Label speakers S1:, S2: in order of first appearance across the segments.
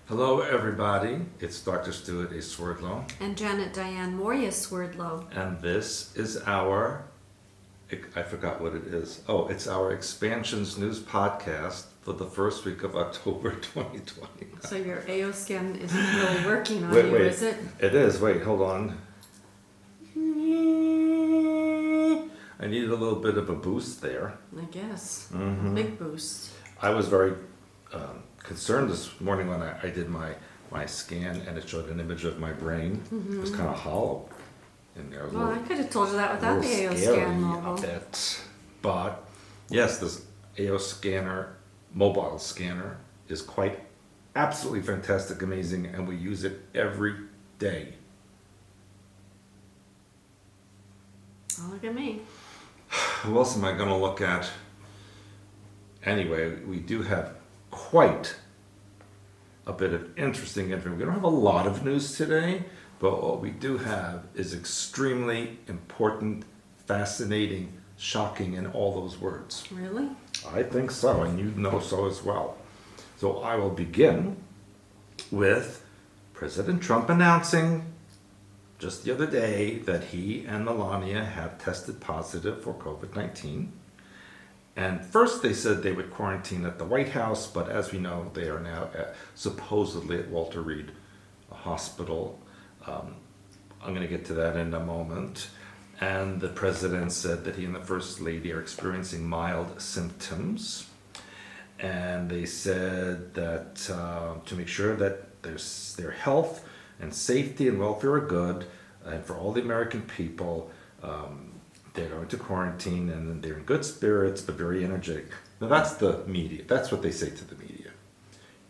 S1: Hello, everybody. It's Dr. Stuart A. Swerdlow.
S2: And Janet Diane Moria Swerdlow.
S1: And this is our, I forgot what it is. Oh, it's our Expansions News podcast for the first week of October 2020.
S2: So your Aoscan isn't really working on
S1: Wait,
S2: is it?
S1: It is. Wait, hold on. I needed a little bit of a boost there.
S2: I guess.
S1: Mm-hmm.
S2: A big boost.
S1: I was very concerned this morning when I did my scan and it showed an image of my brain.
S2: Mm-hmm.
S1: It was kind of hollow in there.
S2: Well, I could have told you that without the
S1: Scary
S2: Aoscan
S1: a
S2: mobile.
S1: bit. But yes, this mobile scanner is quite absolutely fantastic, amazing, and we use it every day.
S2: Oh, look at me.
S1: Who else am I going to look at? Anyway, we do have quite a bit of interesting information. We don't have a lot of news today, but what we do have is extremely important, fascinating, shocking in all those words.
S2: Really?
S1: I think so, and you know so as well. So I will begin with President Trump announcing just the other day that he and Melania have tested positive for COVID-19. And first they said they would quarantine at the White House, but as we know, they are now supposedly at Walter Reed Hospital. I'm going to get to that in a moment. And the president said that he and the first lady are experiencing mild symptoms. And they said that to make sure that their health and safety and welfare are good, and for all the American people, they're going to quarantine and they're in good spirits but very energetic. Now that's the media. That's what they say to the media.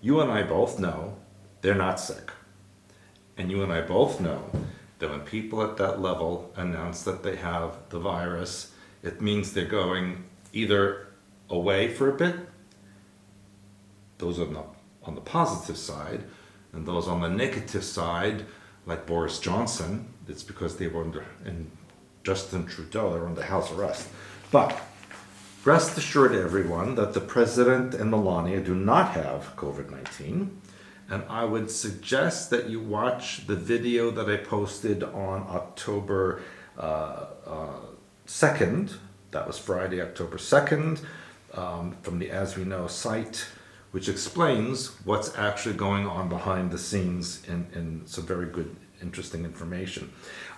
S1: You and I both know they're not sick. And you and I both know that when people at that level announce that they have the virus, it means they're going either away for a bit, those are on the positive side, and those on the negative side, like Boris Johnson, it's because they were and Justin Trudeau, they're under house arrest. But rest assured, everyone, that the president and Melania do not have COVID-19. And I would suggest that you watch the video that I posted on October 2nd. That was Friday, October 2nd, from the As We Know site, which explains what's actually going on behind the scenes in some very good, interesting information.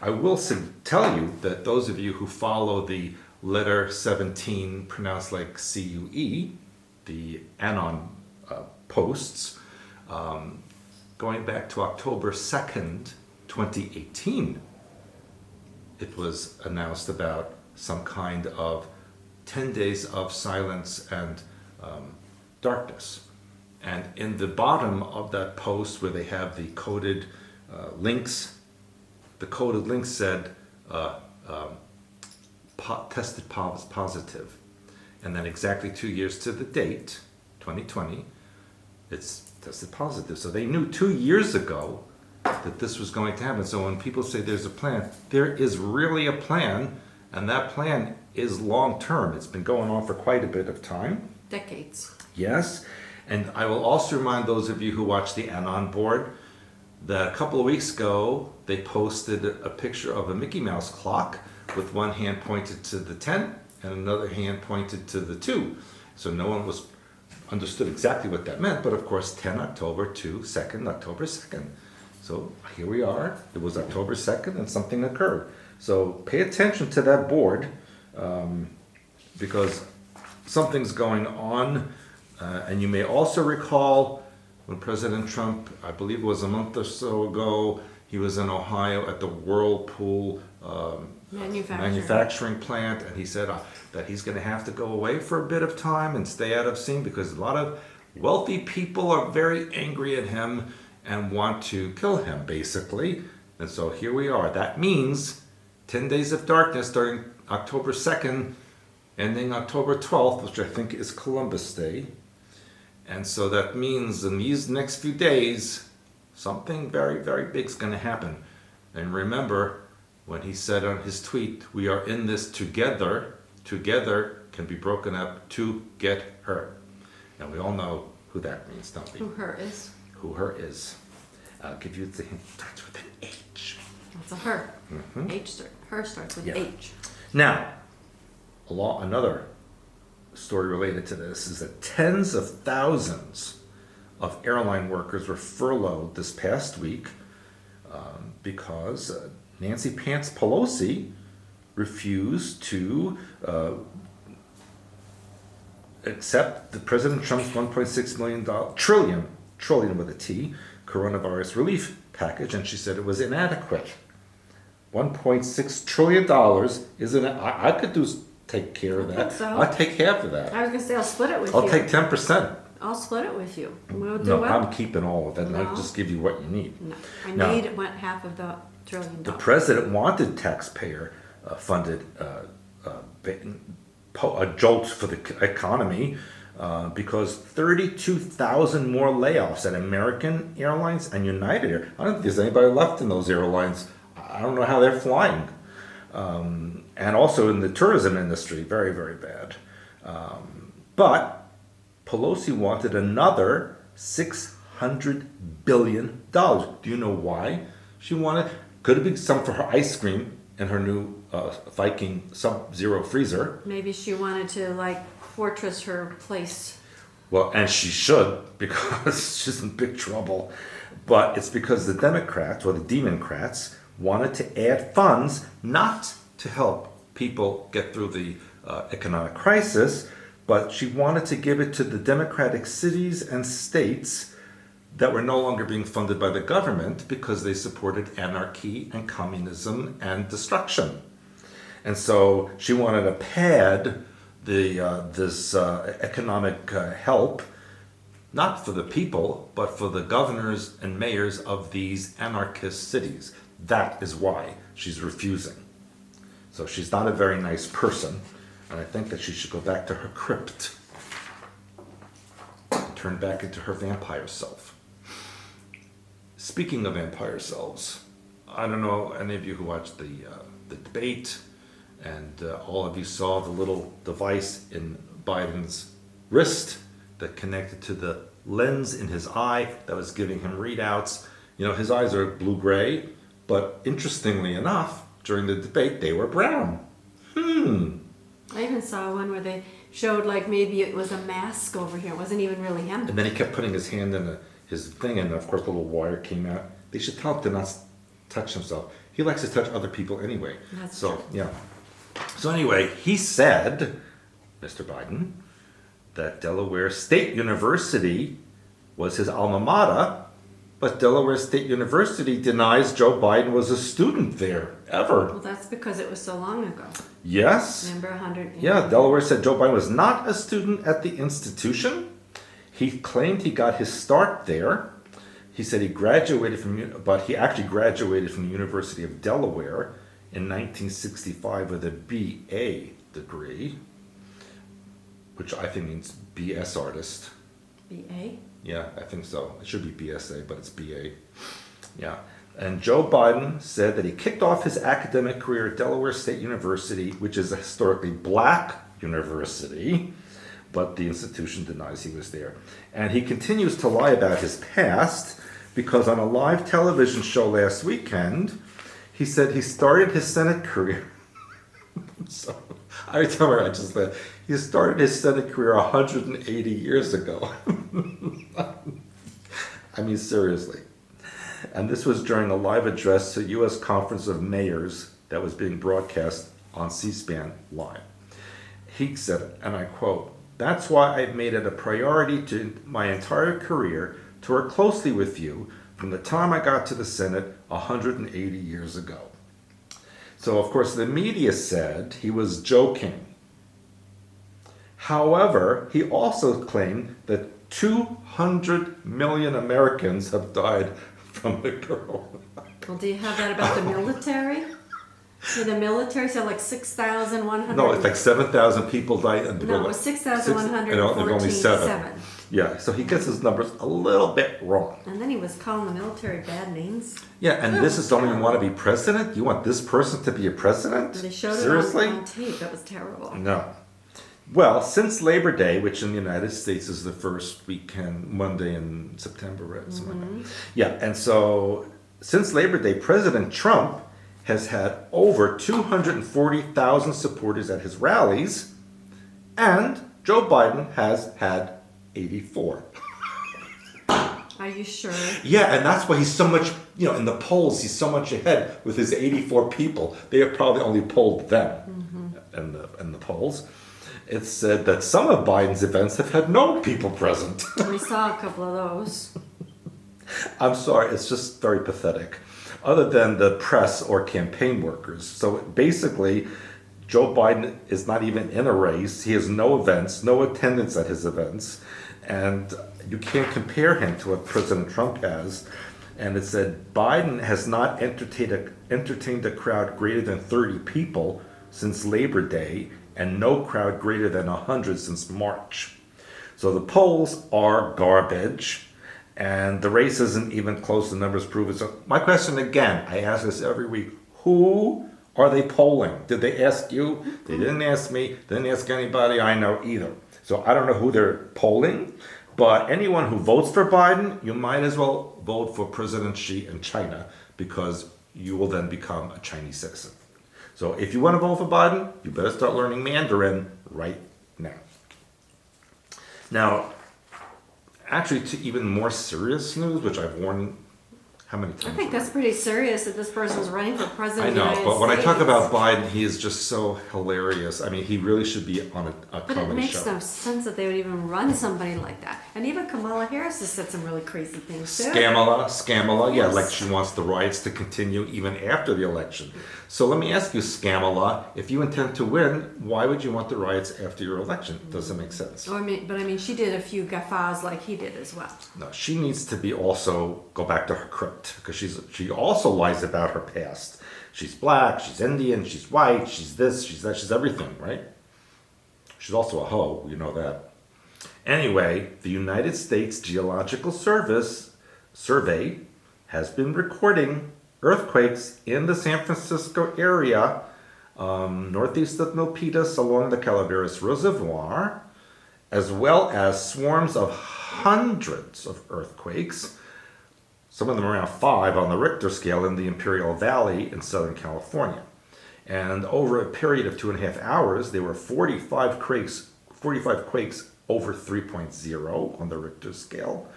S1: I will tell you that those of you who follow the letter 17, pronounced like C-U-E, the Anon posts, going back to October 2nd, 2018, it was announced about some kind of 10 days of silence and darkness. And in the bottom of that post where they have the coded links, the coded link said tested positive. And then exactly 2 years to the date, 2020, it's tested positive. So they knew 2 years ago that this was going to happen. So when people say there's a plan, there is really a plan, and that plan is long term. It's been going on for quite a bit of time.
S2: Decades.
S1: Yes, and I will also remind those of you who watch the Anon board that a couple of weeks ago they posted a picture of a Mickey Mouse clock with one hand pointed to the 10 and another hand pointed to the 2. So no one was understood exactly what that meant, but of course 10 October to 2nd October 2nd. So here we are. It was October 2nd and something occurred. So pay attention to that board because something's going on. And you may also recall when President Trump, I believe it was a month or so ago, he was in Ohio at the Whirlpool manufacturing plant, and he said that he's going to have to go away for a bit of time and stay out of scene because a lot of wealthy people are very angry at him and want to kill him, basically. And so here we are. That means 10 days of darkness starting October 2nd, ending October 12th, which I think is Columbus Day. And so that means in these next few days, something very, very big is going to happen. And remember, when he said on his tweet, we are in this together, together can be broken up to get her. And we all know who that means, don't we?
S2: Who her is?
S1: who her is. I'll give you the hint. Starts with an H.
S2: That's a her. Her starts with
S1: Yeah.
S2: H.
S1: Now, another story related to this is that tens of thousands of airline workers were furloughed this past week because Nancy Pants Pelosi refused to accept the President Trump's $1.6 million trillion with a T coronavirus relief package, and she said it was inadequate. $1.6 trillion isn't. I could take care of
S2: I
S1: that.
S2: think so.
S1: I'll take half of that.
S2: I was gonna say I'll split it with
S1: I'll
S2: you.
S1: take 10%.
S2: I'll split it with you. We'll do
S1: No,
S2: well.
S1: I'm keeping all of it, and I'll
S2: No.
S1: just give you what you need.
S2: No, I
S1: No.
S2: need half of the $1 trillion.
S1: The president wanted taxpayer funded a jolt for the economy because 32,000 more layoffs at American Airlines and United Air. I don't think there's anybody left in those airlines. I don't know how they're flying. And also in the tourism industry, very, very bad. But Pelosi wanted another $600 billion. Do you know why she wanted? Could have been some for her ice cream and her new Viking Sub-Zero freezer.
S2: Maybe she wanted to fortress her place.
S1: Well, and she should, because she's in big trouble. But it's because the Democrats, or the Democrats, wanted to add funds not to help people get through the economic crisis, but she wanted to give it to the Democratic cities and states that were no longer being funded by the government because they supported anarchy and communism and destruction. And so she wanted to pad this economic help, not for the people, but for the governors and mayors of these anarchist cities. That is why she's refusing. So she's not a very nice person, and I think that she should go back to her crypt and turn back into her vampire self. Speaking of vampire selves, I don't know any of you who watched the debate, and all of you saw the little device in Biden's wrist that connected to the lens in his eye that was giving him readouts. You know, his eyes are blue-gray, but interestingly enough, during the debate, they were brown.
S2: I even saw one where they showed maybe it was a mask over here. It wasn't even really him.
S1: And then he kept putting his hand in his thing, and of course, a little wire came out. They should tell him to not touch himself. He likes to touch other people anyway.
S2: That's
S1: so,
S2: true.
S1: yeah. So anyway, he said, Mr. Biden, that Delaware State University was his alma mater, but Delaware State University denies Joe Biden was a student there, ever.
S2: Well, that's because it was so long ago.
S1: Yes.
S2: Remember 100?
S1: Yeah, Delaware said Joe Biden was not a student at the institution. He claimed he got his start there. He said he graduated but he actually graduated from the University of Delaware in 1965 with a BA degree, which I think means BS artist.
S2: BA?
S1: Yeah, I think so. It should be BSA, but it's BA. Yeah. And Joe Biden said that he kicked off his academic career at Delaware State University, which is a historically black university, but the institution denies he was there. And he continues to lie about his past because on a live television show last weekend, he said he started his Senate career. So I remember I just said he started his Senate career 180 years ago. I mean, seriously. And this was during a live address to U.S. Conference of Mayors that was being broadcast on C-SPAN live. He said, and I quote, "That's why I've made it a priority to my entire career to work closely with you from the time I got to the Senate 180 years ago." So, of course, the media said he was joking. However, he also claimed that 200 million Americans have died from the coronavirus.
S2: Well, do you have that about the military? Yeah, the military said 6,100.
S1: No, it's 7,000 people died. And
S2: No, it was 6,114.
S1: Seven. Yeah, so he gets his numbers a little bit wrong.
S2: And then he was calling the military bad names.
S1: Yeah, and this is don't even want to be president? You want this person to be a president?
S2: They showed
S1: Seriously?
S2: it on tape. That was terrible.
S1: No. Well, since Labor Day, which in the United States is the first weekend, Monday in September, right? Something like that. Yeah, and so since Labor Day, President Trump has had over 240,000 supporters at his rallies, and Joe Biden has had 84.
S2: Are you sure?
S1: Yeah, and that's why he's so much, in the polls, he's so much ahead with his 84 people. They have probably only polled them in the polls. It's said that some of Biden's events have had no people present.
S2: We saw a couple of those.
S1: I'm sorry, it's just very pathetic. Other than the press or campaign workers. So basically, Joe Biden is not even in a race. He has no events, no attendance at his events. And you can't compare him to what President Trump has. And it said Biden has not entertained a crowd greater than 30 people since Labor Day, and no crowd greater than 100 since March. So the polls are garbage, and the race isn't even close. The numbers prove it. So my question again, I ask this every week, who are they polling? Did they ask you? They didn't ask me. They didn't ask anybody I know either. So I don't know who they're polling, but anyone who votes for Biden, you might as well vote for President Xi in China, because you will then become a Chinese citizen. So if you want to vote for Biden, you better start learning Mandarin right now. Now, actually, to even more serious news, which I've warned how many times?
S2: I think that's pretty serious that this person's running for president
S1: I know,
S2: of the United
S1: but when I
S2: States.
S1: talk about Biden, he is just so hilarious. I mean, he really should be on a
S2: But it
S1: comedy
S2: makes
S1: show.
S2: no sense that they would even run somebody like that. And even Kamala Harris has said some really crazy things too.
S1: Scamala, yeah,
S2: Yes.
S1: like she wants the riots to continue even after the election. So let me ask you, Scamala, if you intend to win, why would you want the riots after your election? Doesn't make sense.
S2: But I mean, she did a few gaffa's like he did as well.
S1: No, she needs to be also go back to her crypt, because she also lies about her past. She's black, she's Indian, she's white, she's this, she's that, she's everything, right? She's also a hoe, you know that. Anyway, the United States Geological Survey has been recording earthquakes in the San Francisco area, northeast of Milpitas along the Calaveras Reservoir, as well as swarms of hundreds of earthquakes, some of them around 5 on the Richter scale in the Imperial Valley in Southern California. And over a period of 2.5 hours, there were 45 quakes over 3.0 on the Richter scale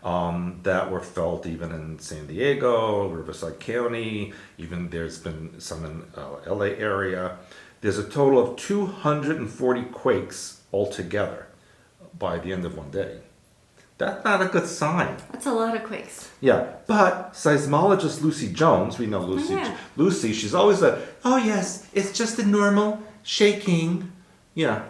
S1: that were felt even in San Diego, Riverside County, even there's been some in LA area. There's a total of 240 quakes altogether by the end of one day. That's not a good sign.
S2: That's a lot of quakes.
S1: Yeah, but seismologist Lucy Jones, we know Lucy.
S2: Yeah.
S1: Lucy, she's always oh yes, it's just a normal shaking. Yeah.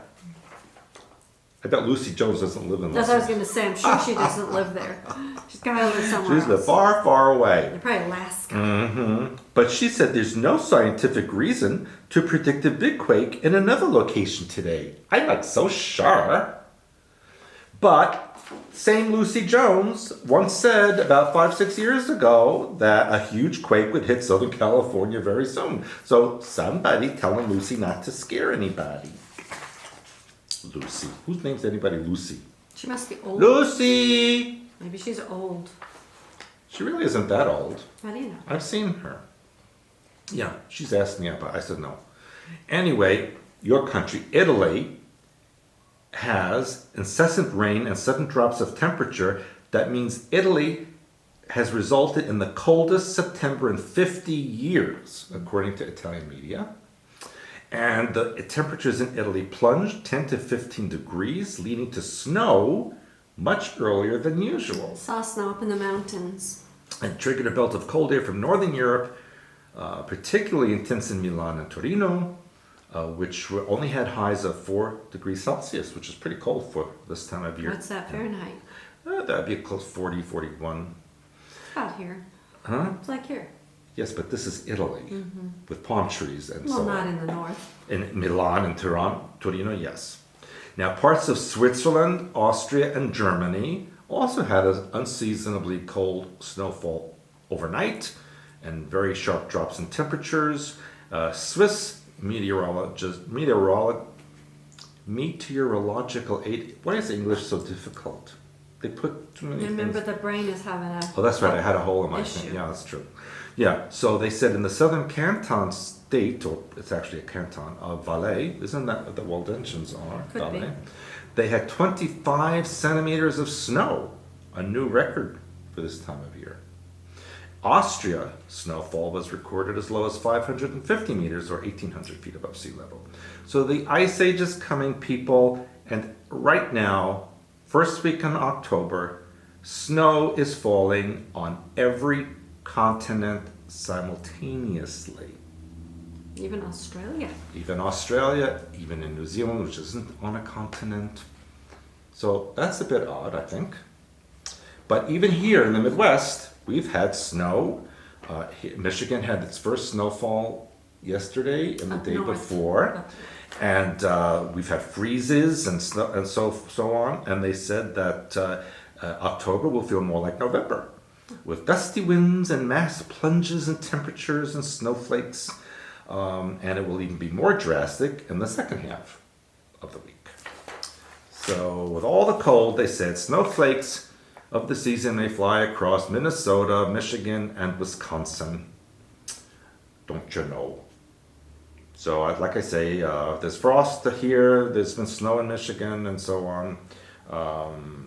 S1: I bet Lucy Jones doesn't live in
S2: That's what I was
S1: Los
S2: going to say. I'm sure she doesn't live there. She's got to live somewhere
S1: She's
S2: else.
S1: far, far away.
S2: Probably Alaska.
S1: But she said there's no scientific reason to predict a big quake in another location today. I'm not so sure. But same Lucy Jones once said about 5-6 years ago that a huge quake would hit Southern California very soon. So somebody telling Lucy not to scare anybody. Lucy. Who names anybody Lucy?
S2: She must be old.
S1: Lucy!
S2: Maybe she's old.
S1: She really isn't that old.
S2: How do you know?
S1: I've seen her. Yeah, she's asked me about it. I said no. Anyway, your country, Italy, has incessant rain and sudden drops of temperature. That means Italy has resulted in the coldest September in 50 years, according to Italian media. And the temperatures in Italy plunged 10 to 15 degrees, leading to snow much earlier than usual.
S2: Saw snow up in the mountains.
S1: And triggered a belt of cold air from northern Europe, particularly intense in Milan and Torino, which only had highs of 4 degrees Celsius, which is pretty cold for this time of year.
S2: What's that Fahrenheit?
S1: That'd be close 40, 41.
S2: It's about here.
S1: Huh?
S2: It's like here.
S1: Yes, but this is Italy with palm trees and
S2: Well,
S1: so
S2: not
S1: on.
S2: in the north.
S1: In Milan and Torino, yes. Now, parts of Switzerland, Austria, and Germany also had an unseasonably cold snowfall overnight and very sharp drops in temperatures. Swiss meteorologist meteorological aid. Why is English so difficult? They put too many
S2: Remember,
S1: things.
S2: the brain is having a.
S1: Oh, that's right. I had a hole in my
S2: issue.
S1: thing. Yeah, that's true. Yeah. So they said in the southern Canton state, or it's actually a canton of Valais, isn't that what the Waldensians are?
S2: Could be.
S1: Valais. They had 25 centimeters of snow, a new record for this time of year. Austria snowfall was recorded as low as 550 meters or 1,800 feet above sea level. So the ice age is coming, people, and right now, first week in October, snow is falling on every continent simultaneously.
S2: Even Australia.
S1: Even Australia, even in New Zealand, which isn't on a continent. So that's a bit odd, I think. But even here in the Midwest, we've had snow. Michigan had its first snowfall yesterday and the
S2: Up
S1: day
S2: north.
S1: before. And we've had freezes and snow and so on. And they said that October will feel more like November, with gusty winds and mass plunges in temperatures and snowflakes. And it will even be more drastic in the second half of the week. So with all the cold, they said snowflakes of the season may fly across Minnesota, Michigan, and Wisconsin. Don't you know? So like I say, there's frost here, there's been snow in Michigan, and so on.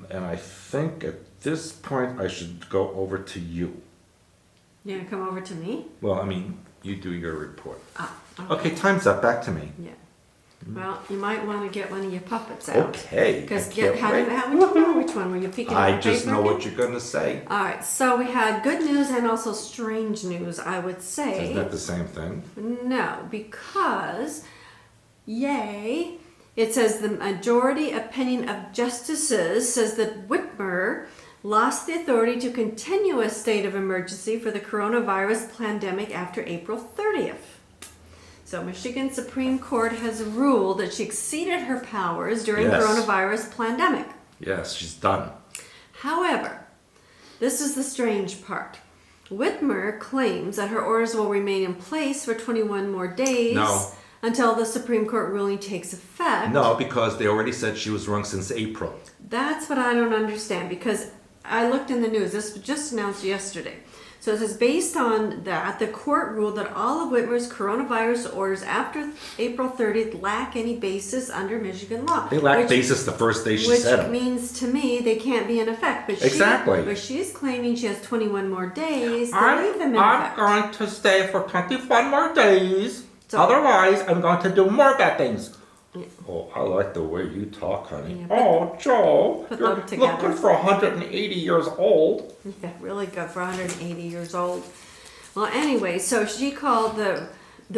S1: And I think at this point I should go over to you.
S2: You gonna come over to me?
S1: Well, I mean, you do your report.
S2: Ah,
S1: Okay, time's up. Back to me.
S2: Yeah. Well, you might want to get one of your puppets out.
S1: Okay.
S2: Because
S1: I can't
S2: how
S1: wait.
S2: would you know which one? Were you peeking at
S1: I
S2: my
S1: just
S2: paper
S1: know
S2: again?
S1: what you're going to say.
S2: All right, so we had good news and also strange news, I would say.
S1: Isn't that the same thing?
S2: No, because, yay, it says the majority opinion of justices says that Whitmer lost the authority to continue a state of emergency for the coronavirus pandemic after April 30th. So Michigan Supreme Court has ruled that she exceeded her powers during
S1: Yes.
S2: coronavirus pandemic.
S1: Yes, she's done.
S2: However, this is the strange part. Whitmer claims that her orders will remain in place for 21 more days
S1: No.
S2: until the Supreme Court ruling takes effect.
S1: No, because they already said she was wrong since April.
S2: That's what I don't understand, because I looked in the news. This was just announced yesterday. So it says, based on that, the court ruled that all of Whitmer's coronavirus orders after April 30th lack any basis under Michigan law.
S1: They lacked
S2: which-
S1: basis the first day she
S2: Which
S1: said it.
S2: means to me they can't be in effect. But
S1: Exactly.
S2: But she's claiming she has 21 more days to leave them in effect.
S1: going to stay for 21 more days.
S2: So-
S1: Otherwise, I'm going to do more bad things.
S2: Yeah.
S1: Oh, I like the way you talk, honey.
S2: Yeah, put-
S1: Oh, Joe,
S2: put
S1: you're
S2: them together.
S1: looking for 180 years old.
S2: Yeah, really good for 180 years old. Well, anyway, so she called the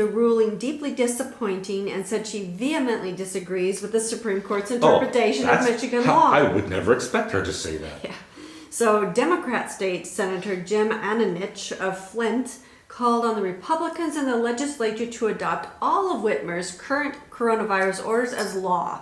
S2: ruling deeply disappointing and said she vehemently disagrees with the Supreme Court's interpretation of
S1: that's
S2: Michigan
S1: how-
S2: law.
S1: I would never expect her to say that.
S2: Yeah. So Democrat State Senator Jim Ananich of Flint called on the Republicans in the legislature to adopt all of Whitmer's current coronavirus orders as law.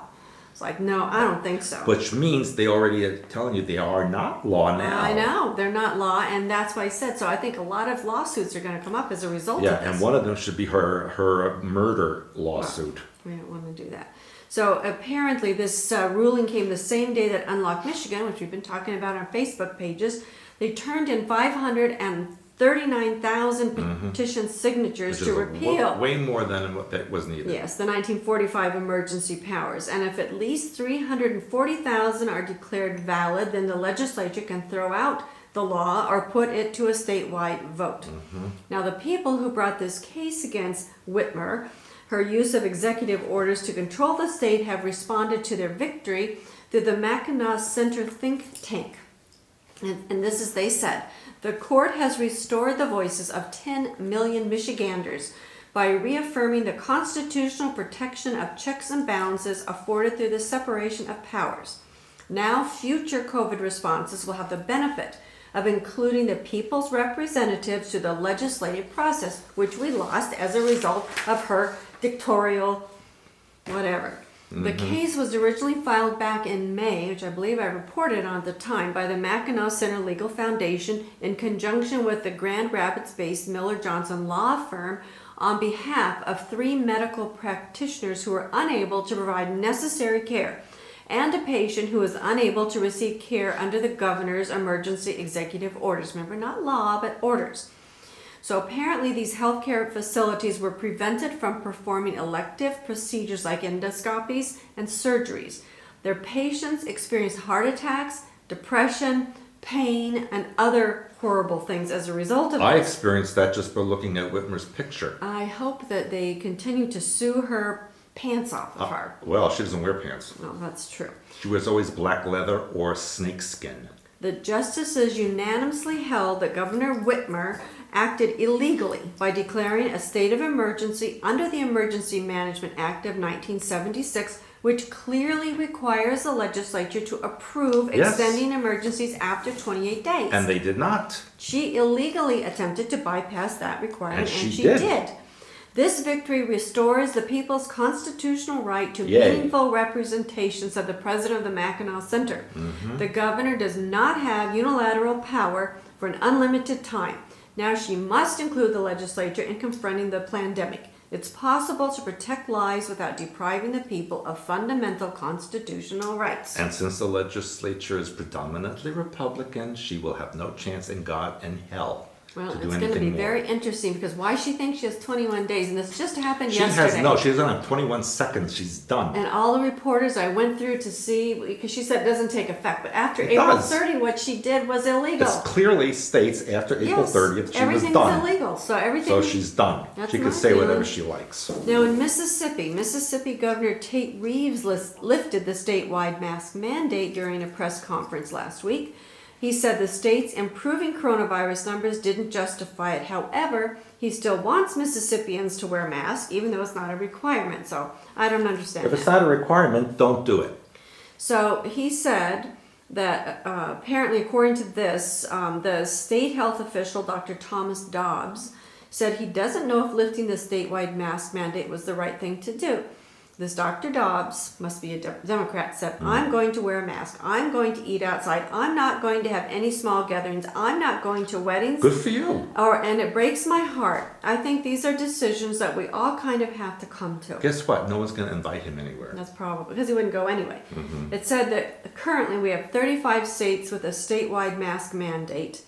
S2: It's like, no, I don't think so.
S1: Which means they already are telling you they are not law now.
S2: I know, they're not law, and that's what I said. So I think a lot of lawsuits are going to come up as a result
S1: Yeah,
S2: of this.
S1: and one of them should be her murder lawsuit.
S2: We don't want to do that. So apparently this ruling came the same day that Unlock Michigan, which we've been talking about on Facebook pages, they turned in 539,000 petition signatures
S1: Which
S2: to
S1: is
S2: repeal.
S1: way more than what that was needed.
S2: Yes, the 1945 emergency powers. And if at least 340,000 are declared valid, then the legislature can throw out the law or put it to a statewide vote. Now, the people who brought this case against Whitmer, her use of executive orders to control the state, have responded to their victory through the Mackinac Center think tank. And this is, they said, the court has restored the voices of 10 million Michiganders by reaffirming the constitutional protection of checks and balances afforded through the separation of powers. Now, future COVID responses will have the benefit of including the people's representatives to the legislative process, which we lost as a result of her dictatorial whatever. The case was originally filed back in May, which I believe I reported on at the time, by the Mackinac Center Legal Foundation in conjunction with the Grand Rapids-based Miller Johnson law firm on behalf of 3 medical practitioners who were unable to provide necessary care and a patient who was unable to receive care under the governor's emergency executive orders. Remember, not law, but orders. So apparently these healthcare facilities were prevented from performing elective procedures like endoscopies and surgeries. Their patients experienced heart attacks, depression, pain, and other horrible things as a result of
S1: I
S2: this.
S1: experienced that just by looking at Whitmer's picture.
S2: I hope that they continue to sue her pants off of her.
S1: Well, she doesn't wear pants.
S2: No, that's true.
S1: She wears always black leather or snake skin.
S2: The justices unanimously held that Governor Whitmer acted illegally by declaring a state of emergency under the Emergency Management Act of 1976, which clearly requires the legislature to approve
S1: Yes.
S2: extending emergencies after 28 days.
S1: And they did not.
S2: She illegally attempted to bypass that requirement,
S1: And
S2: and
S1: she
S2: she
S1: did.
S2: did. This victory restores the people's constitutional right to
S1: Yay.
S2: meaningful representations of the president of the Mackinac Center.
S1: Mm-hmm.
S2: The governor does not have unilateral power for an unlimited time. Now she must include the legislature in confronting the pandemic. It's possible to protect lives without depriving the people of fundamental constitutional rights.
S1: And since the legislature is predominantly Republican, she will have no chance in God and hell
S2: Well,
S1: to do
S2: it's going to
S1: anything
S2: be
S1: more.
S2: very interesting because why she thinks she has 21 days, and this just happened
S1: She
S2: yesterday.
S1: she doesn't have 21 seconds. She's done.
S2: And all the reporters I went through to see, because she said it doesn't take effect, but after
S1: It
S2: April
S1: does.
S2: 30, what she did was illegal.
S1: It clearly states after April
S2: Yes,
S1: 30th she was
S2: everything's
S1: done.
S2: illegal. So everything.
S1: So she's done.
S2: That's
S1: She
S2: my
S1: can say whatever
S2: feeling.
S1: she likes.
S2: Now in Mississippi Governor Tate Reeves lifted the statewide mask mandate during a press conference last week. He said the state's improving coronavirus numbers didn't justify it. However, he still wants Mississippians to wear masks, even though it's not a requirement. So I don't understand
S1: If it's
S2: that.
S1: not a requirement, don't do it.
S2: So he said that apparently, according to this, the state health official, Dr. Thomas Dobbs, said he doesn't know if lifting the statewide mask mandate was the right thing to do. This Dr. Dobbs, must be a Democrat, said, I'm going to wear a mask. I'm going to eat outside. I'm not going to have any small gatherings. I'm not going to weddings.
S1: Good for you.
S2: And it breaks my heart. I think these are decisions that we all kind of have to come to.
S1: Guess what? No one's going to invite him anywhere.
S2: That's probably because he wouldn't go anyway. It said that currently we have 35 states with a statewide mask mandate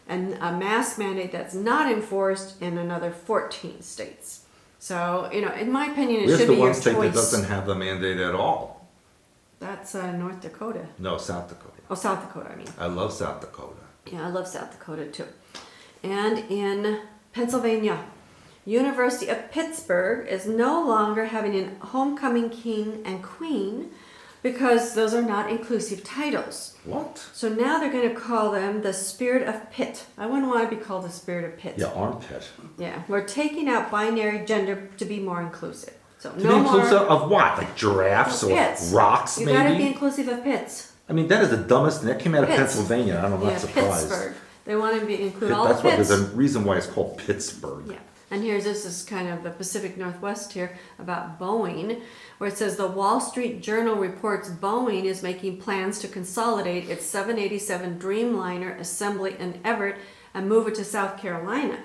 S2: and a mask mandate that's not enforced in another 14 states. So, in my opinion, it
S1: Where's
S2: should
S1: the
S2: be
S1: one
S2: your
S1: state that
S2: choice.
S1: doesn't have the mandate at all?
S2: That's North Dakota.
S1: No, South Dakota.
S2: Oh, South Dakota, I mean.
S1: I love South Dakota.
S2: Yeah, I love South Dakota too. And in Pennsylvania, University of Pittsburgh is no longer having a homecoming king and queen because those are not inclusive titles.
S1: What?
S2: So now they're going to call them the Spirit of Pitt. I wouldn't want to be called the Spirit of Pitt.
S1: Yeah, armpit.
S2: Yeah, we're taking out binary gender to be more inclusive. So
S1: To
S2: no
S1: be inclusive
S2: more
S1: of what? Like giraffes or
S2: pits.
S1: rocks,
S2: You got to be
S1: maybe?
S2: inclusive of pits.
S1: I mean, that is the dumbest thing. That came out of
S2: Pitts.
S1: Pennsylvania. I'm not surprised.
S2: Pittsburgh. They want to include all
S1: That's
S2: the
S1: what
S2: pits.
S1: there's a reason why it's called Pittsburgh.
S2: Yeah. And this is kind of the Pacific Northwest here about Boeing, where it says the Wall Street Journal reports Boeing is making plans to consolidate its 787 Dreamliner assembly in Everett and move it to South Carolina.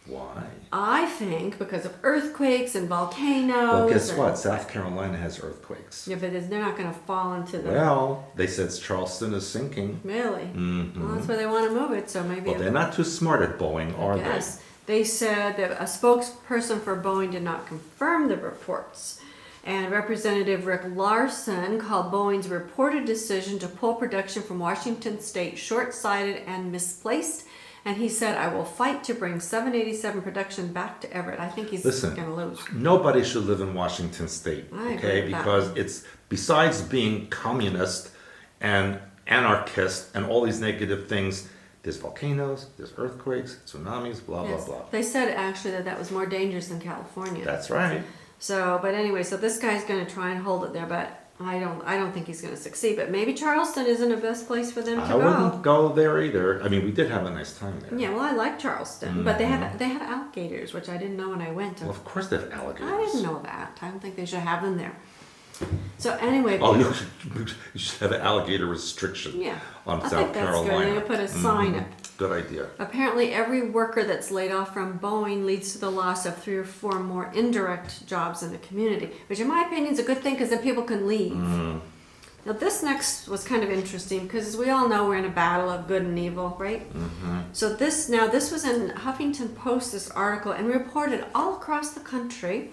S1: Why?
S2: I think because of earthquakes and volcanoes.
S1: Well, guess
S2: and-
S1: what? South Carolina has earthquakes.
S2: Yeah, but they're not going to fall into the...
S1: Well, they said Charleston is sinking.
S2: Really?
S1: Mm-hmm.
S2: Well, that's where they want to move it, so maybe...
S1: Well, they're not too smart at Boeing, are they?
S2: Yes. They said that a spokesperson for Boeing did not confirm the reports. And Representative Rick Larson called Boeing's reported decision to pull production from Washington State short-sighted and misplaced. And he said, I will fight to bring 787 production back to Everett. I think he's
S1: Listen,
S2: going to lose.
S1: nobody should live in Washington State,
S2: I agree
S1: okay?
S2: with that.
S1: Because it's, besides being communist and anarchist and all these negative things, there's volcanoes, there's earthquakes, tsunamis, blah,
S2: Yes.
S1: blah, blah.
S2: They said actually that was more dangerous than California.
S1: That's right.
S2: So, but anyway, so this guy's going to try and hold it there, but I don't think he's going to succeed. But maybe Charleston isn't the best place for them to
S1: I
S2: go.
S1: wouldn't go there either. I mean, we did have a nice time there.
S2: Yeah, well, I like Charleston, but they have alligators, which I didn't know when I went.
S1: Well, of course they have alligators.
S2: I didn't know that. I don't think they should have them there. So anyway,
S1: Oh, you should have an alligator restriction
S2: yeah,
S1: on
S2: I
S1: South
S2: think that's good.
S1: Carolina.
S2: They'll put a sign up.
S1: Good idea.
S2: Apparently, every worker that's laid off from Boeing leads to the loss of 3 or 4 more indirect jobs in the community, which in my opinion is a good thing because then people can leave. Now, this next was kind of interesting because as we all know, we're in a battle of good and evil, right? So this was in Huffington Post, this article, and reported all across the country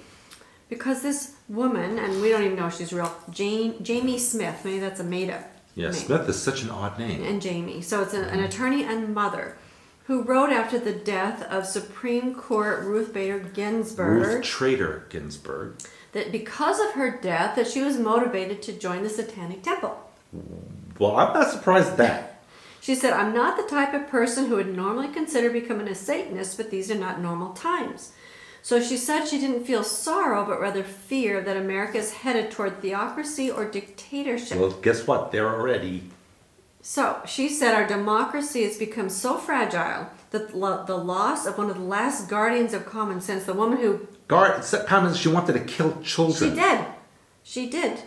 S2: because this woman, and we don't even know if she's real, Jamie Smith, maybe that's a made-up
S1: Yeah,
S2: name.
S1: Smith is such an odd name.
S2: And Jamie. So it's an attorney and mother who wrote after the death of Supreme Court Ruth Bader Ginsburg
S1: Ruth Trader Ginsburg.
S2: that because of her death that she was motivated to join the Satanic Temple.
S1: Well, I'm not surprised at that.
S2: She said, "I'm not the type of person who would normally consider becoming a Satanist, but these are not normal times." So she said she didn't feel sorrow, but rather fear that America is headed toward theocracy or dictatorship.
S1: Well, guess what? They're already.
S2: So she said our democracy has become so fragile that the loss of one of the last guardians of common sense, the woman who...
S1: She wanted to kill children.
S2: She did.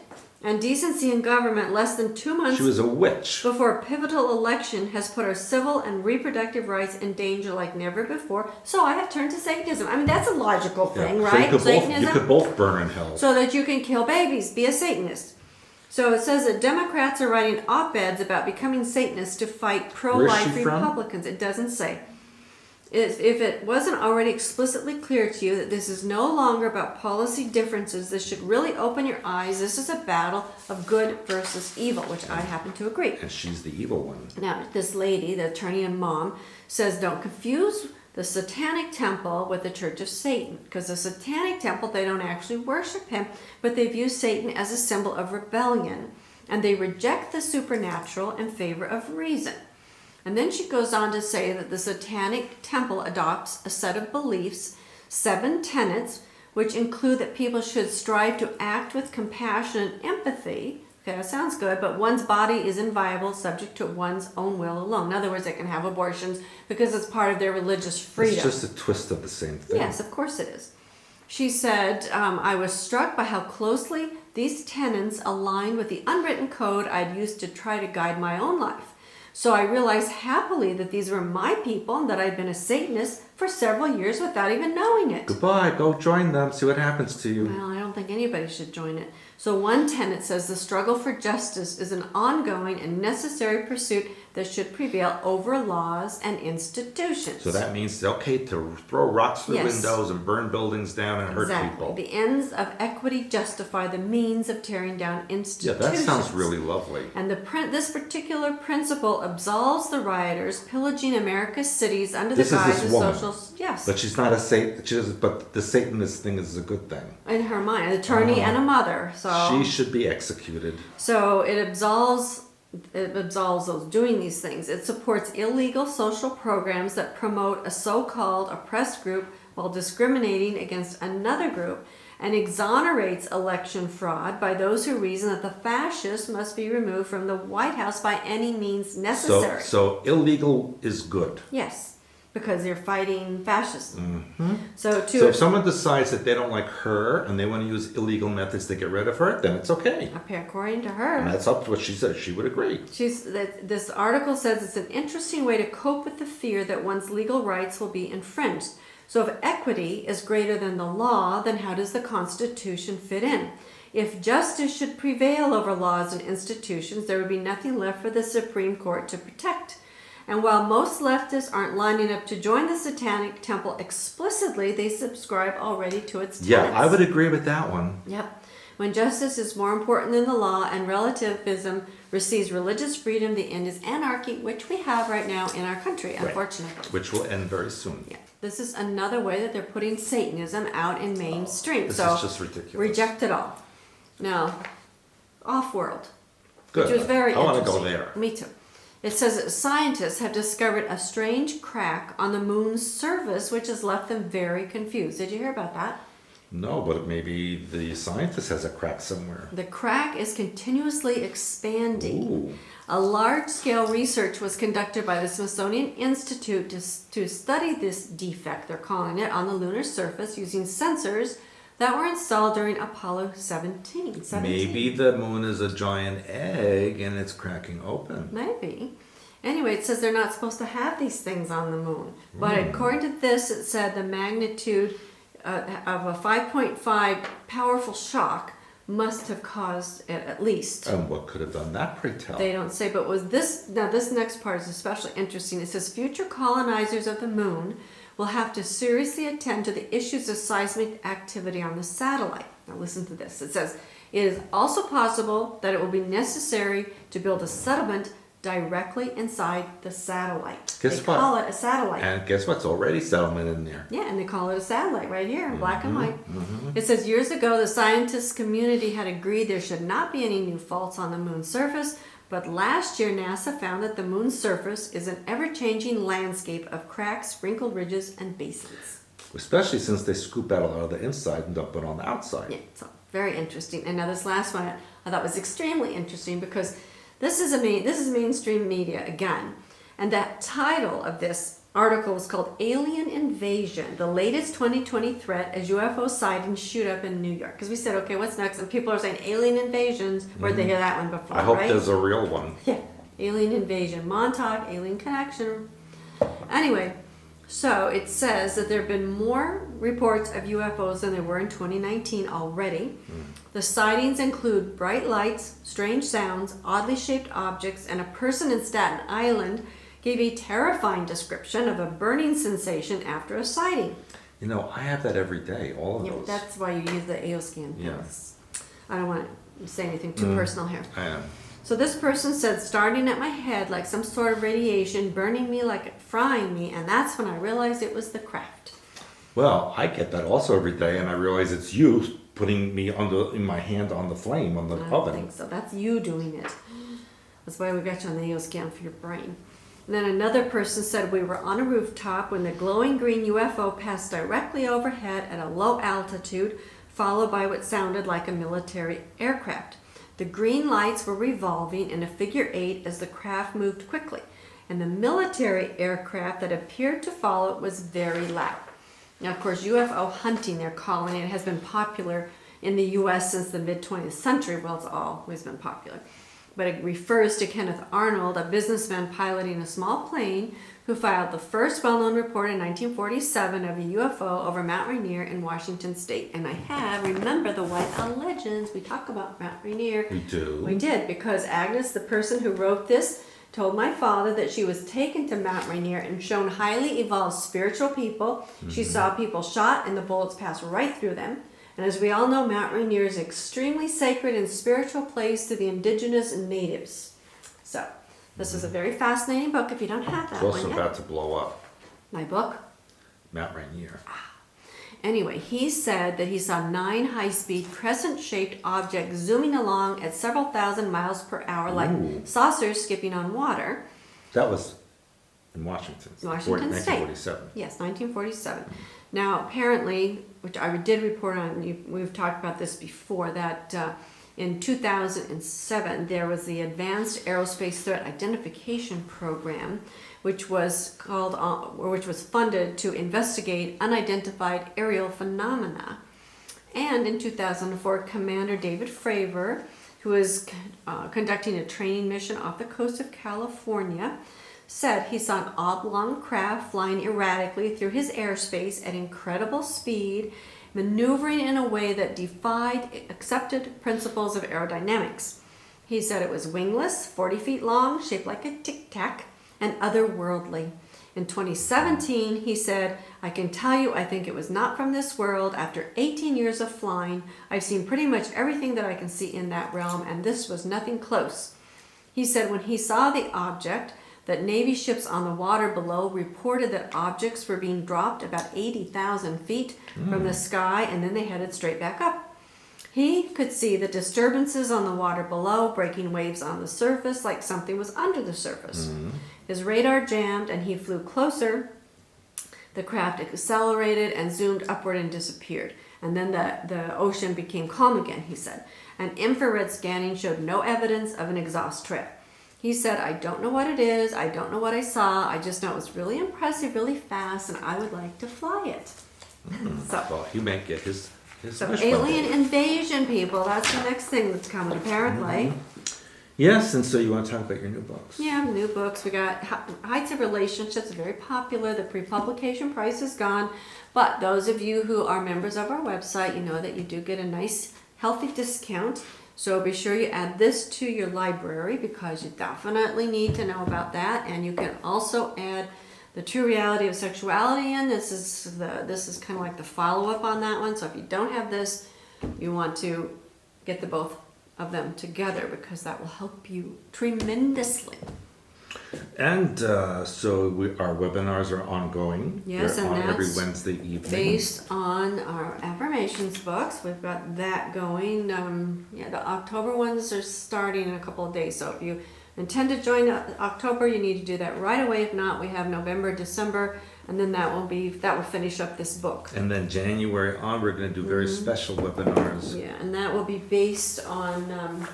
S2: And decency in government less than 2 months...
S1: She was a witch.
S2: ...before a pivotal election has put our civil and reproductive rights in danger like never before. So I have turned to Satanism. I mean, that's a logical thing, right?
S1: So you could both burn in hell.
S2: So that you can kill babies. Be a Satanist. So it says that Democrats are writing op-eds about becoming Satanists to fight pro-life Republicans. It doesn't say. If it wasn't already explicitly clear to you that this is no longer about policy differences, this should really open your eyes. This is a battle of good versus evil, which I happen to agree.
S1: And she's the evil one.
S2: Now, this lady, the attorney and mom, says don't confuse the Satanic Temple with the Church of Satan. Because the Satanic Temple, they don't actually worship him, but they view Satan as a symbol of rebellion. And they reject the supernatural in favor of reason. And then she goes on to say that the Satanic Temple adopts a set of beliefs, 7 tenets, which include that people should strive to act with compassion and empathy. Okay, that sounds good, but one's body is inviolable, subject to one's own will alone. In other words, they can have abortions because it's part of their religious freedom.
S1: It's just a twist of the same thing.
S2: Yes, of course it is. She said, I was struck by how closely these tenets aligned with the unwritten code I'd used to try to guide my own life. So I realized happily that these were my people and that I'd been a Satanist for several years without even knowing it.
S1: Goodbye, go join them, see what happens to you.
S2: Well, I don't think anybody should join it. So one tenet says the struggle for justice is an ongoing and necessary pursuit that should prevail over laws and institutions.
S1: So that means it's okay to throw rocks through windows and burn buildings down and hurt people.
S2: The ends of equity justify the means of tearing down institutions.
S1: Yeah, that sounds really lovely.
S2: And this particular principle absolves the rioters pillaging America's cities under the guise of social... Yes.
S1: But she's not a Satan. But the Satanist thing is a good thing.
S2: In her mind, an attorney and a mother. So
S1: she should be executed.
S2: So it absolves those doing these things. It supports illegal social programs that promote a so-called oppressed group while discriminating against another group, and exonerates election fraud by those who reason that the fascists must be removed from the White House by any means necessary.
S1: So illegal is good.
S2: Yes, because they're fighting fascism.
S1: Mm-hmm.
S2: So
S1: if someone decides that they don't like her and they want to use illegal methods to get rid of her, then it's okay.
S2: According to her.
S1: And that's up to what she said. She would agree.
S2: This article says it's an interesting way to cope with the fear that one's legal rights will be infringed. So if equity is greater than the law, then how does the Constitution fit in? If justice should prevail over laws and institutions, there would be nothing left for the Supreme Court to protect. And while most leftists aren't lining up to join the Satanic Temple explicitly, they subscribe already to its tenets.
S1: Yeah, I would agree with that one.
S2: Yep. When justice is more important than the law and relativism receives religious freedom, the end is anarchy, which we have right now in our country, unfortunately.
S1: Right. Which will end very soon.
S2: Yeah. This is another way that they're putting Satanism out in mainstream.
S1: This is just ridiculous.
S2: Reject it all. Now, off-world.
S1: Good.
S2: Which was very interesting.
S1: I want to go there.
S2: Me too. It says that scientists have discovered a strange crack on the moon's surface, which has left them very confused. Did you hear about that?
S1: No, but maybe the scientist has a crack somewhere.
S2: The crack is continuously expanding.
S1: Ooh.
S2: A large-scale research was conducted by the Smithsonian Institute to study this defect, they're calling it, on the lunar surface using sensors that were installed during Apollo 17.
S1: Maybe the moon is a giant egg and it's cracking open.
S2: Maybe. Anyway, it says they're not supposed to have these things on the moon. But according to this, it said the magnitude of a 5.5 powerful shock must have caused it at least.
S1: And what could have done that, pray tell?
S2: They don't say, but was this, now this next part is especially interesting. It says future colonizers of the moon will have to seriously attend to the issues of seismic activity on the satellite. Now listen to this. It says, it is also possible that it will be necessary to build a settlement directly inside the satellite.
S1: Guess
S2: they
S1: what?
S2: call it a satellite.
S1: And guess what's already settlement in there?
S2: Yeah, and they call it a satellite right here in black and white. It says years ago the scientist community had agreed there should not be any new faults on the moon's surface, but last year NASA found that the moon's surface is an ever-changing landscape of cracks, wrinkled ridges, and basins.
S1: Especially since they scoop out a lot of the inside and dump it on the outside.
S2: Yeah, so very interesting. And now this last one I thought was extremely interesting because this is mainstream media again. And that title of this article was called Alien Invasion, the latest 2020 threat as UFO sightings shoot up in New York. Because we said, okay, what's next? And people are saying alien invasions. Where'd they hear that one before,
S1: I hope
S2: right?
S1: there's a real one.
S2: Yeah, alien invasion, Montauk, alien connection. Anyway, so it says that there have been more reports of UFOs than there were in 2019 already. The sightings include bright lights, strange sounds, oddly shaped objects, and a person in Staten Island gave a terrifying description of a burning sensation after a sighting.
S1: You know, I have that every day, all of
S2: Yeah,
S1: those.
S2: that's why you use the Aoscan.
S1: Yeah.
S2: I don't want to say anything too personal here.
S1: I am.
S2: So this person said, starting at my head like some sort of radiation, burning me like frying me, and that's when I realized it was the craft.
S1: Well, I get that also every day, and I realize it's you putting me in my hand on the flame, on the
S2: I don't
S1: oven.
S2: think so. That's you doing it. That's why we got you on the Aoscan for your brain. And then another person said we were on a rooftop when the glowing green UFO passed directly overhead at a low altitude, followed by what sounded like a military aircraft. The green lights were revolving in a figure 8 as the craft moved quickly, and the military aircraft that appeared to follow it was very loud. Now, of course, UFO hunting, they're calling it, has been popular in the U.S. since the mid-20th century. Well, it's always been popular. But it refers to Kenneth Arnold, a businessman piloting a small plane who filed the first well-known report in 1947 of a UFO over Mount Rainier in Washington State. And remember the White Owl legends. We talk about Mount Rainier.
S1: We do.
S2: We did, because Agnes, the person who wrote this, told my father that she was taken to Mount Rainier and shown highly evolved spiritual people. She saw people shot and the bullets passed right through them. And as we all know, Mount Rainier is an extremely sacred and spiritual place to the indigenous and natives. So, this is a very fascinating book if you don't have that
S1: It's
S2: one
S1: also
S2: yet.
S1: about to blow up.
S2: My book?
S1: Mount Rainier.
S2: Anyway, he said that he saw 9 high-speed crescent-shaped objects zooming along at several thousand miles per hour like
S1: Ooh.
S2: saucers skipping on water.
S1: That was in Washington.
S2: Washington State.
S1: 1947.
S2: Yes, 1947. Now, apparently, which I did report on, we've talked about this before, that in 2007 there was the Advanced Aerospace Threat Identification Program, which was funded to investigate unidentified aerial phenomena. And in 2004, Commander David Fravor, who was conducting a training mission off the coast of California, said he saw an oblong craft flying erratically through his airspace at incredible speed, maneuvering in a way that defied accepted principles of aerodynamics. He said it was wingless, 40 feet long, shaped like a tic-tac, and otherworldly. In 2017, he said, I can tell you I think it was not from this world. After 18 years of flying, I've seen pretty much everything that I can see in that realm, and this was nothing close. He said when he saw the object, that Navy ships on the water below reported that objects were being dropped about 80,000 feet from the sky, and then they headed straight back up. He could see the disturbances on the water below, breaking waves on the surface like something was under the surface. His radar jammed and he flew closer. The craft accelerated and zoomed upward and disappeared. And then the ocean became calm again, he said. And infrared scanning showed no evidence of an exhaust trail. He said, I don't know what it is, I don't know what I saw, I just know it was really impressive, really fast, and I would like to fly it. So,
S1: Well, he may get his
S2: so
S1: wish
S2: alien
S1: fulfilled.
S2: invasion, people, that's the next thing that's coming, apparently.
S1: Yes, and so you want to talk about your new books?
S2: Yeah, new books. We got Heights of Relationships, very popular. The pre-publication price is gone. But those of you who are members of our website, you know that you do get a nice, healthy discount. So be sure you add this to your library because you definitely need to know about that. And you can also add The True Reality of Sexuality in. This is kind of like the follow-up on that one. So if you don't have this, you want to get the both of them together because that will help you tremendously.
S1: And our webinars are ongoing.
S2: Yes,
S1: They're
S2: and
S1: on every
S2: that's
S1: Wednesday evening.
S2: Based on our affirmations books, we've got that going. The October ones are starting in a couple of days. So if you intend to join October, you need to do that right away. If not, we have November, December, and then that will finish up this book.
S1: And then January on, we're going to do very special webinars.
S2: Yeah, and that will be based on.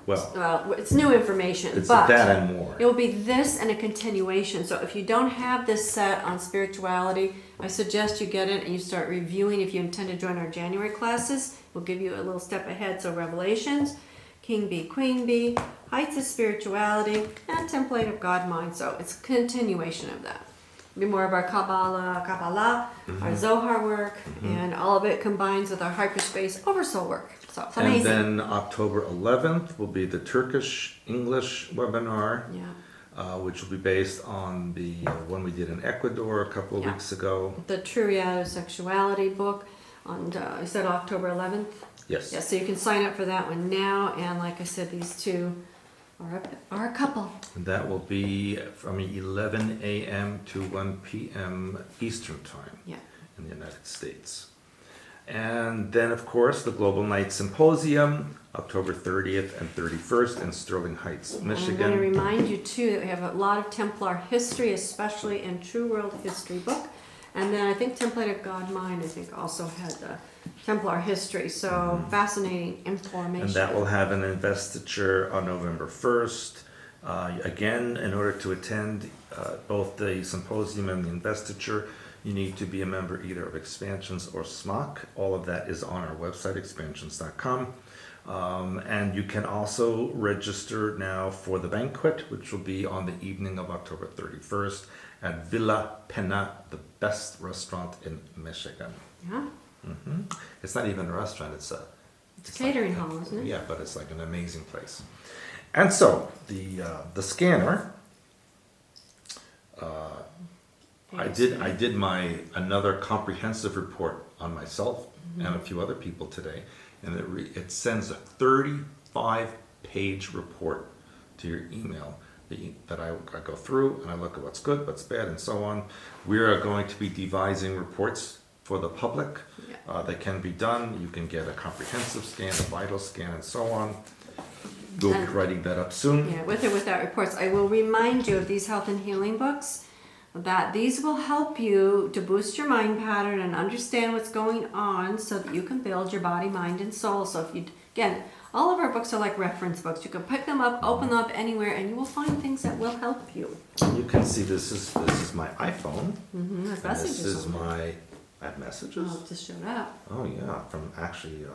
S1: Well,
S2: It's new information,
S1: it's
S2: but
S1: that and more.
S2: it will be this and a continuation. So if you don't have this set on spirituality, I suggest you get it and you start reviewing. If you intend to join our January classes, we'll give you a little step ahead. So Revelations, King Bee, Queen Bee, Heights of Spirituality, and Template of God Mind. So it's a continuation of that. It'll be more of our Kabbalah, our Zohar work, and all of it combines with our hyperspace oversoul work. So it's amazing.
S1: And then October 11th will be the Turkish-English webinar, which will be based on the one we did in Ecuador a couple of weeks ago.
S2: The True Reality of Sexuality book on, I said October 11th?
S1: Yes.
S2: Yeah, so you can sign up for that one now. And like I said, these two are a couple.
S1: And that will be from 11 a.m. to 1 p.m. Eastern Time in the United States. And then, of course, the Global Night Symposium, October 30th and 31st in Sterling Heights, Michigan.
S2: I'm going to remind you, too, that we have a lot of Templar history, especially in True World History book. And then I think Template of God Mind, also had the Templar history. So fascinating information.
S1: And that will have an investiture on November 1st. Again, in order to attend both the symposium and the investiture, you need to be a member either of Expansions or SMOC. All of that is on our website, expansions.com. And you can also register now for the banquet, which will be on the evening of October 31st at Villa Pena, the best restaurant in Michigan.
S2: Yeah.
S1: It's not even a restaurant, it's a
S2: catering hall, isn't it?
S1: Yeah, but it's like an amazing place. And so the scanner, I did another comprehensive report on myself and a few other people today, and it sends a 35-page report to your email that I go through and I look at what's good, what's bad, and so on. We are going to be devising reports for the public. That can be done. You can get a comprehensive scan, a vital scan, and so on. We'll be writing that up soon.
S2: Yeah, with or without reports. I will remind you of these health and healing books, that these will help you to boost your mind pattern and understand what's going on so that you can build your body, mind, and soul. So if you, again, all of our books are like reference books. You can pick them up, open them up anywhere, and you will find things that will help you.
S1: You can see this is my iPhone.
S2: There's messages.
S1: This is I have messages.
S2: Oh, it just showed up.
S1: Oh yeah, from actually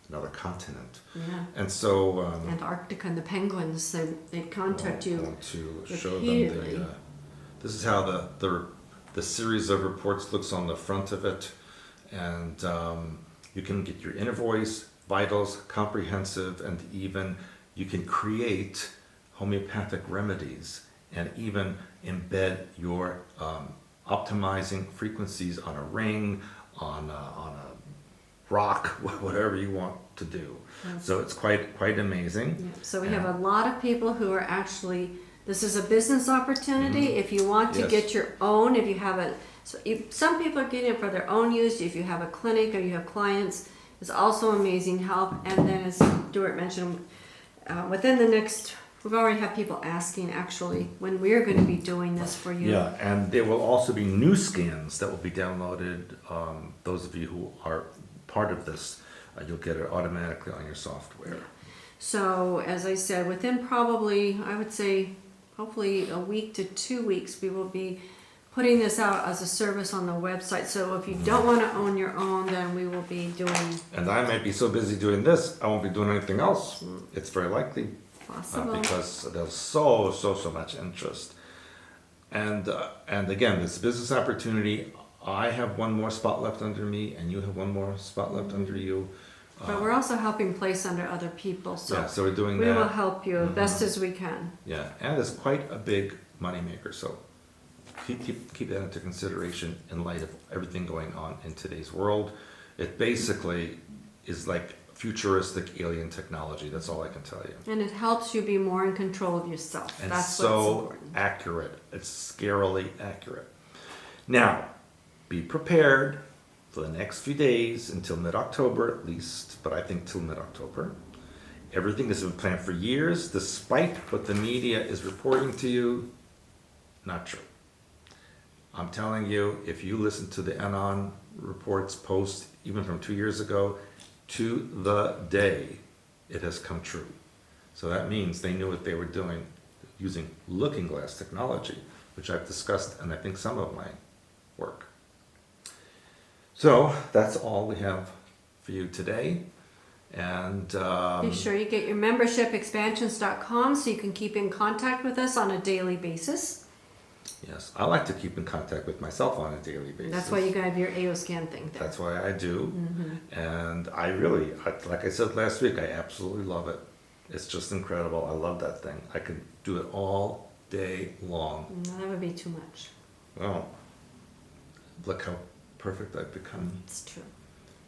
S1: another continent.
S2: Yeah.
S1: And so
S2: Antarctica and the penguins, they contact you.
S1: I want to show
S2: repeatedly.
S1: them this is how the series of reports looks on the front of it, and you can get your inner voice, vitals, comprehensive, and even you can create homeopathic remedies and even embed your optimizing frequencies on a ring, on a rock, whatever you want to do. Yes. So it's quite amazing.
S2: Yeah. So we have a lot of people who are actually, this is a business opportunity. If you want to get your own, if you have some people are getting it for their own use. If you have a clinic or you have clients, it's also amazing help. And then as Stuart mentioned, within the next, we've already had people asking actually when we're going to be doing this for you.
S1: Yeah, and there will also be new scans that will be downloaded. Those of you who are part of this, you'll get it automatically on your software.
S2: Yeah. So as I said, within probably, I would say, hopefully a week to 2 weeks, we will be putting this out as a service on the website. So if you don't want to own your own, then we will be doing...
S1: And I might be so busy doing this, I won't be doing anything else. It's very likely.
S2: Possible.
S1: because there's so much interest. And again, this business opportunity, I have one more spot left under me, and you have one more spot left under you.
S2: But we're also helping place under other people, so
S1: Yeah, so we're doing
S2: we
S1: that.
S2: will help you as best as we can.
S1: Yeah, and it's quite a big moneymaker, so keep that into consideration in light of everything going on in today's world. It basically is like futuristic alien technology, that's all I can tell you.
S2: And it helps you be more in control of yourself.
S1: And
S2: That's
S1: so
S2: what's important.
S1: accurate, it's scarily accurate. Now, be prepared for the next few days until mid-October at least, but I think till mid-October. Everything has been planned for years, despite what the media is reporting to you, not true. I'm telling you, if you listen to the Anon reports post, even from 2 years ago, to the day, it has come true. So that means they knew what they were doing using looking glass technology, which I've discussed in I think some of my work. So that's all we have for you today. And
S2: Be sure you get your membership expansions.com so you can keep in contact with us on a daily basis.
S1: yes, I like to keep in contact with myself on a daily basis.
S2: That's why you have your Aoscan thing there.
S1: That's why I do. And I really, like I said last week, I absolutely love it. It's just incredible. I love that thing. I could do it all day long.
S2: No, that would be too much.
S1: Well, look how perfect I've become.
S2: It's true.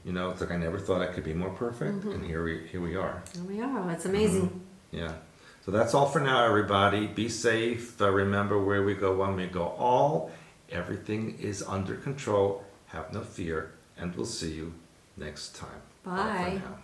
S1: You know, it's like I never thought I could be more perfect, and here we are.
S2: Here we are. It's amazing.
S1: Yeah. So that's all for now, everybody. Be safe. Remember where we go when we go all. Everything is under control. Have no fear, and we'll see you next time.
S2: Bye.
S1: For now.